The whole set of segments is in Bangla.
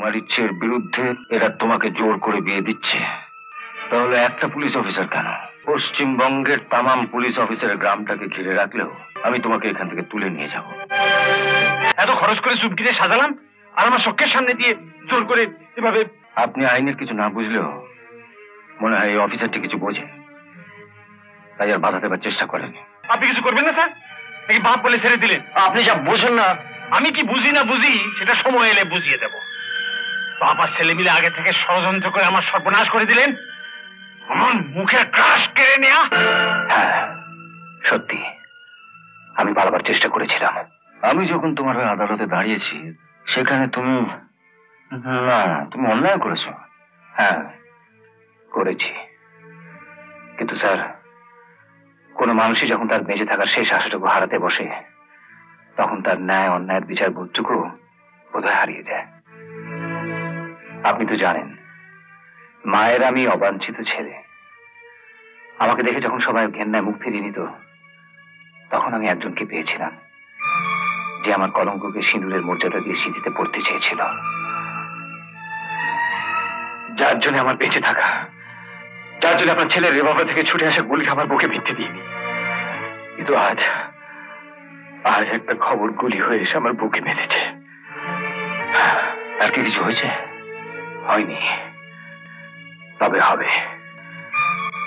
তোমার ইচ্ছের বিরুদ্ধে এরা তোমাকে জোর করে বিয়ে দিচ্ছে, তাহলে একটা পুলিশ অফিসার কেন, পশ্চিমবঙ্গের তামাম পুলিশ অফিসারের গ্রামটাকে ঘিরে রাখলেও আমি তোমাকে এখান থেকে তুলে নিয়ে যাব। এত খরচ করে চুমকিতে সাজালাম, আর আমার চোখের সামনে দিয়ে জোর করে এভাবে। আপনি আইনের কিছু না বুঝলেও মনে হয় এই অফিসারটি কিছু বোঝে, তাই আর বাধা দেবার চেষ্টা করেনি। আপনি কিছু করবেন না স্যার? নাকি বাপ বলে ছেড়ে দিলেন? আপনি যা বোঝেন না। আমি কি বুঝি না বুঝি সেটা সময় এলে বুঝিয়ে দেব। বাপ আর ছেলে মিলে আগে থেকে ষড়যন্ত্র করে আমার সর্বনাশ করে দিলেন। আমার মুখের ক্রাশ কেড়ে নেয়া। হ্যাঁ সত্যি, আমি পালাবার চেষ্টা করেছিলাম। আমি যখন তোমার হয়ে আদালতে দাঁড়িয়েছি সেখানে তুমি না, তুমি অন্যায় করেছো। হ্যাঁ করেছি, কিন্তু স্যার কোন মানুষই যখন তার বেঁচে থাকার শেষ আশাটুকু হারাতে বসে তখন তার ন্যায় অন্যায়ের বিচার বোধটুকু বোধহয় হারিয়ে যায়। আপনি তো জানেন মায়ের আমি অবাঞ্ছিত ছেলে। আমাকে দেখে যখন সবাই ঘেন্নায় মুখ ফিরিয়ে নিত তখন আমি একজনকে পেয়েছিলাম যে আমার কলঙ্ককে সিঁদুরের মর্যাদা দিয়ে স্মৃতিতে পড়তে চেয়েছিল, যার জন্য আমার বেঁচে থাকা, যার জন্য আপনার ছেলের রিভলভার থেকে ছুটে আসা গুলি আমার বুকে ভিত্তি দিইনি। কিন্তু আজ আজ একটা খবর গুলি হয়ে এসে আমার বুকে মেরেছে। তার কি কিছু হয়েছে? হয়নি, তবে হবে।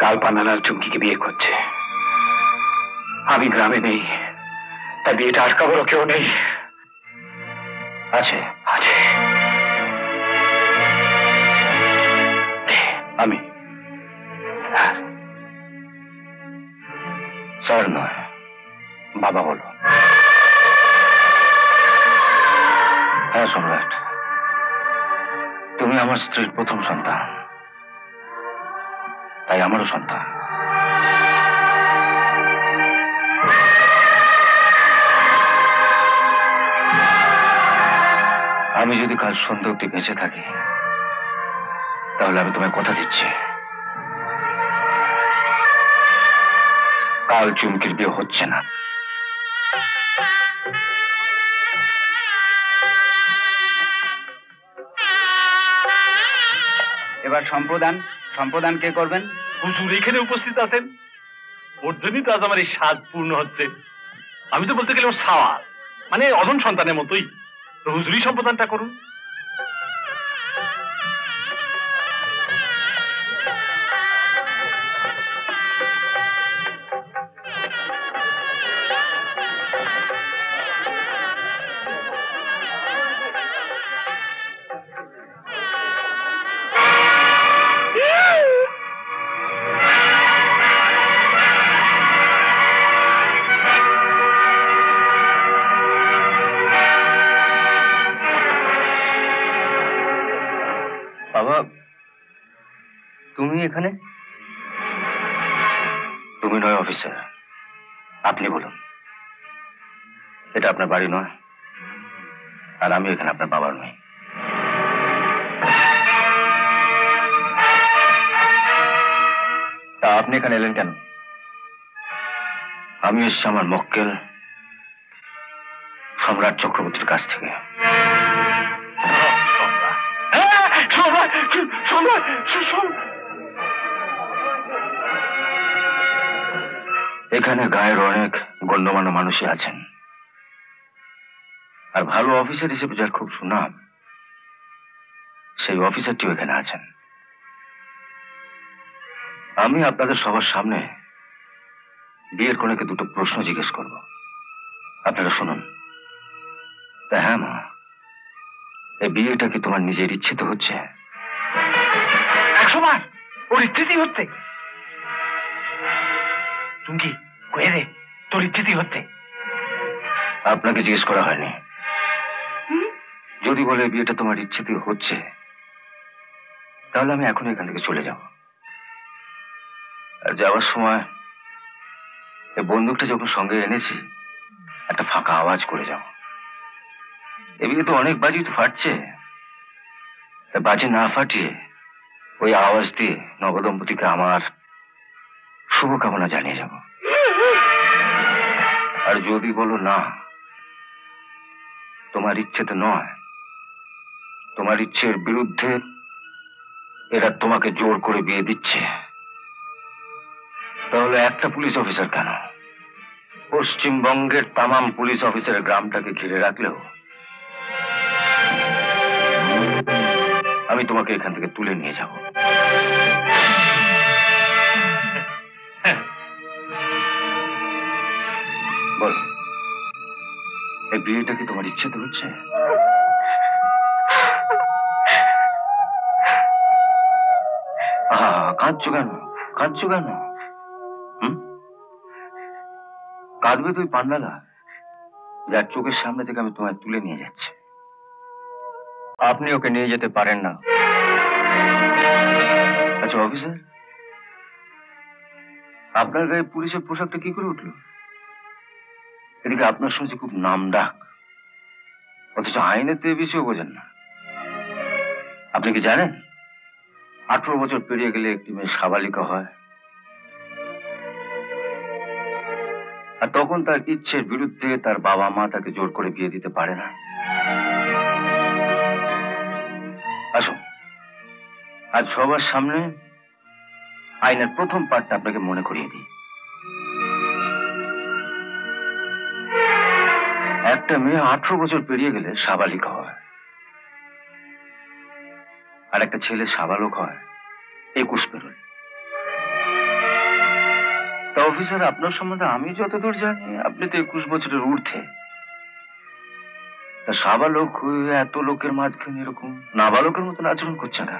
কাল পান্নালাল চুমকিকে বিয়ে করছে। আমি গ্রামে নেই, তাই বিয়েটা আটকাবারও কেউ নেই। আছে আছে, আমি। স্যার নয়, বাবা বলো। হ্যাঁ সম্রাট, তুমি আমার স্ত্রীর প্রথম সন্তান, তাই আমারও সন্তান। আমি যদি কাল সন্ধ্যা অব্দি বেঁচে থাকি তাহলে আমি তোমায় কথা দিচ্ছি কাল চুমকির বিয়ে হচ্ছে না। এবার সম্প্রদান কে করবেন? হুজুর এখানে উপস্থিত আছেন, ওর জন্যই তো আজ আমার এই স্বাদ পূর্ণ হচ্ছে। আমি তো বলতে গেলে ওর সাওয়াল, মানে অদন সন্তানের মতোই। তো হুজুরই সম্প্রদানটা করুন। বাবা তুমি এখানে? তুমি নয় অফিসার, আপনি বলুন। এটা আপনার বাড়ি নয়, আর আমি এখানে আপনার বাবার নই। তা আপনি এখানে এলেন কেন? আমি এসছি আমার মক্কেল সম্রাট চক্রবর্তীর কাছ থেকে। এখানে গায়ের অনেক গণ্যমান্য মানুষই আছেন, আর ভালো অফিসার হিসেবে যার খুব সুনাম সেই অফিসারটিও এখানে আছেন। আমি আপনাদের সবার সামনে বিয়ের কনেকে দুটো প্রশ্ন জিজ্ঞেস করব, আপনারা শুনুন। তা হ্যাঁ মা, এই বিয়েটা কি তোমার নিজের ইচ্ছে তো হচ্ছে? 100 বার ওর ইচ্ছেতেই হচ্ছে। চুমকি কয়ে রে, তোর ইচ্ছেতেই হচ্ছে। আপনাকে জিজ্ঞেস করা হয়নি। যদি বলে বিয়েটা তোমার ইচ্ছেতেই হচ্ছে তাহলে আমি এখন এখান থেকে চলে যাব। আর যাওয়ার সময় এই বন্দুকটা যখন সঙ্গে এনেছি একটা ফাঁকা আওয়াজ করে যাও। এ বিয়ে তো অনেক বাজি তো ফাটছে, বাজি না ফাটিয়ে ওই আওয়াজ দিয়ে নবদম্পতিকে আমার শুভকামনা জানিয়ে যাব। আর যদি বলো না তোমার ইচ্ছে তো নয়, তোমার ইচ্ছের বিরুদ্ধে এরা তোমাকে জোর করে বিয়ে দিচ্ছে, তাহলে একটা পুলিশ অফিসার কেন, পশ্চিমবঙ্গের তামাম পুলিশ অফিসারের গ্রামটাকে ঘিরে রাখলেও আমি তোমাকে এখান থেকে তুলে নিয়ে যাব। বল, এই বিয়েটা কি তোমার ইচ্ছেতে হচ্ছে? কাঁদছো কেন? কাঁদছো কেন? কাঁদবে তুই পান্ডালা, যার চোখের সামনে থেকে আমি তোমায় তুলে নিয়ে যাচ্ছি। আপনি ওকে নিয়ে যেতে পারেন না। আচ্ছা অফিসার, আপনার গায়ে পুলিশের পোশাকটা কি করে উঠলো? এদিকে আপনার শুনছি খুব নাম ডাক, অথচ আইনের তো বেশিও বোঝেন না। আপনি কি জানেন 18 বছর পেরিয়ে গেলে একটি মেয়ে সাবালিকা হয়, আর তখন তার ইচ্ছের বিরুদ্ধে তার বাবা মা তাকে জোর করে বিয়ে দিতে পারে না। আসুন, আজ সবার সামনে আইনের প্রথম পার্টটা আপনাকে মনে করিয়ে দিই। একটা মেয়ে 18 বছর পেরিয়ে গেলে সাবালিকা হয়, আর একটা ছেলে সাবালক হয় 21 পেরোলে। তা অফিসার, আপনার সম্বন্ধে আমি যতদূর জানি আপনি তো 21 বছরের ঊর্ধ্বে। তা সাবালক হয়ে এত লোকের মাঝখানে এরকম নাবালকের মতন আচরণ করছে না?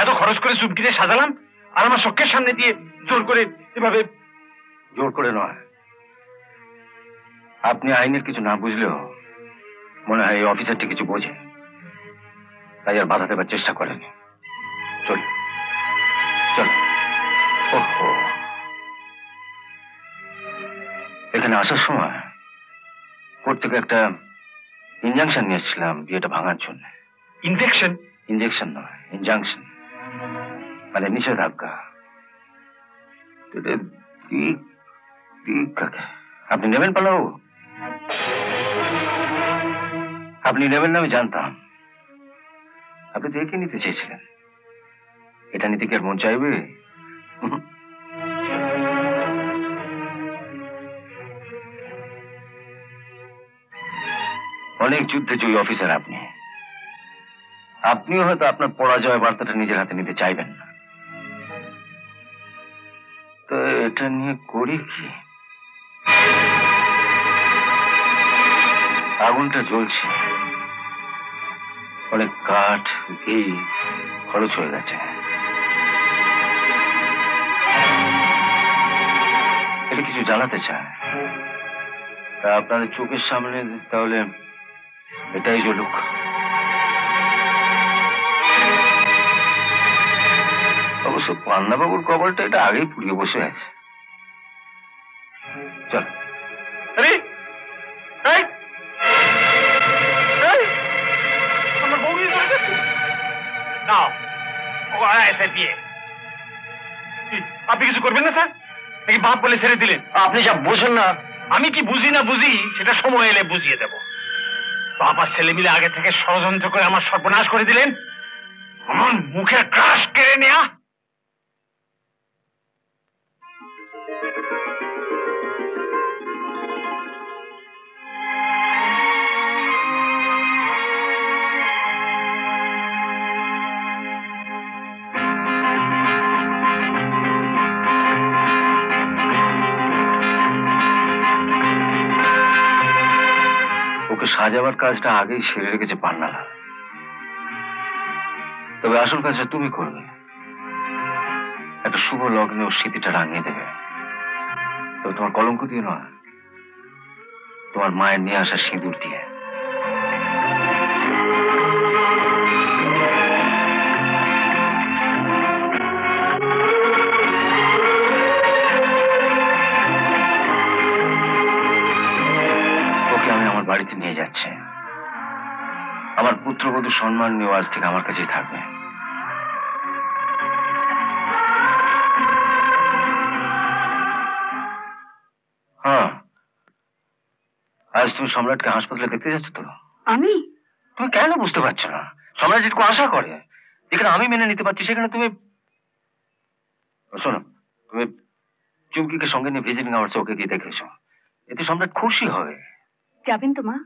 এত খরচ করে চুপ কিনে সাজালাম, আর আমার চোখের সামনে দিয়ে জোর করে এভাবে। জোর করে নয়, আপনি আইনের কিছু না বুঝলেও মনে হয় এই অফিসারটি কিছু বোঝে, তাই আর বাধা দেবার চেষ্টা করেনি। চল চল। ওহো, এখানে আসার সময় কোর্ট থেকে একটা ইনজাংশন নিয়ে এসেছিলাম বিয়েটা ভাঙার জন্য। ইনজেকশন? ইনজেকশন নয়, ইনজাংশন, মানে নিষেধাজ্ঞা। আপনি নেবেন পালাবো? আপনি নেবেন না আমি জানতাম। আপনি তো একে নিতে চেয়েছিলেন, এটা নিতে কি আর মন চাইবে? অনেক যুদ্ধে জয়ী অফিসার আপনি, আপনিও হয়তো আপনার পরাজয় বার্তাটা নিজের হাতে নিতে চাইবেন না। তো এটা নিয়ে করি কি? আগুনটা জ্বলছে, অনেক কাঠ ঘি খরচ হয়ে গেছে। এটা কিছু জ্বালাতে চায়, তা আপনাদের চোখের সামনে তাহলে এটাই জ্বলুক। অবশ্য পান্নাবাবুর কবরটা এটা আগেই পুড়িয়ে বসে আছে। চল। আরে আমার বউ নিয়ে চলে যাচ্ছে। না, ও এসে বিয়ে। আপনি কিছু করবেন না স্যার? নাকি বাপ বলে ছেড়ে দিলেন? আপনি যা বোঝেন না। আমি কি বুঝি না বুঝি সেটা সময় এলে বুঝিয়ে দেব। বাপ আর ছেলে মিলে আগে থেকে ষড়যন্ত্র করে আমার সর্বনাশ করে দিলেন। আমার মুখের ক্রাশ কেড়ে নেয়া। সাজাবার কাজটা আগেই সেরে রেখেছে পান্নালা, তবে আসল কাজটা তুমি করবে। একটা শুভ লগ্নে ওর স্মৃতিটা রাঙিয়ে দেবে। তবে তোমার কলঙ্ক দিয়ে নয়, তোমার মায়ের নিয়ে আসা সিঁদুর দিয়ে। ওকে আমি আমার বাড়িতে নিয়ে যাচ্ছি। আমার পুত্রবধূ সম্মান নিয়ে আজ থেকে আমার কাছেই থাকবে। হ্যাঁ, আজ তুমি সম্রাটকে হাসপাতালে দেখতে যাচ্ছ তো? আমি? তুমি কেন বুঝতে পারছো না? সম্রাট যেটুকু আশা করে, যেখানে আমি মেনে নিতে পারছি, সেখানে তুমি... শোনো, তুমি চুমকিকে সঙ্গে নিয়ে ভিজিটিং আওয়ার্সে ওকে গিয়ে দেখে এসো। এতে সম্রাট খুশি হবে। যাবেন তো মা?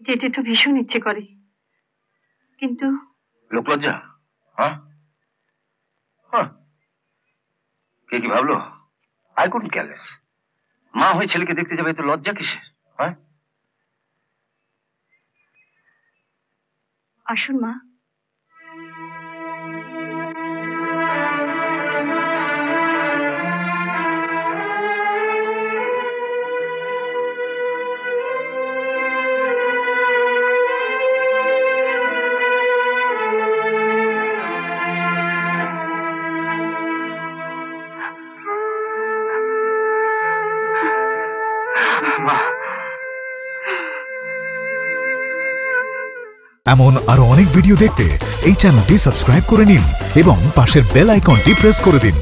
যেতে তো ভীষণ ইচ্ছে করে, কিন্তু... লোকলজ্জা? হ্যাঁ, কে কি ভাবলো? I couldn't careless. মা হয়ে ছেলেকে দেখতে যাবে, তো লজ্জা কিসের? হ্যাঁ, আসুন মা। এমন আরো অনেক ভিডিও দেখতে এই চ্যানেলটি সাবস্ক্রাইব করে নিন এবং পাশের বেল আইকনটি প্রেস করে দিন।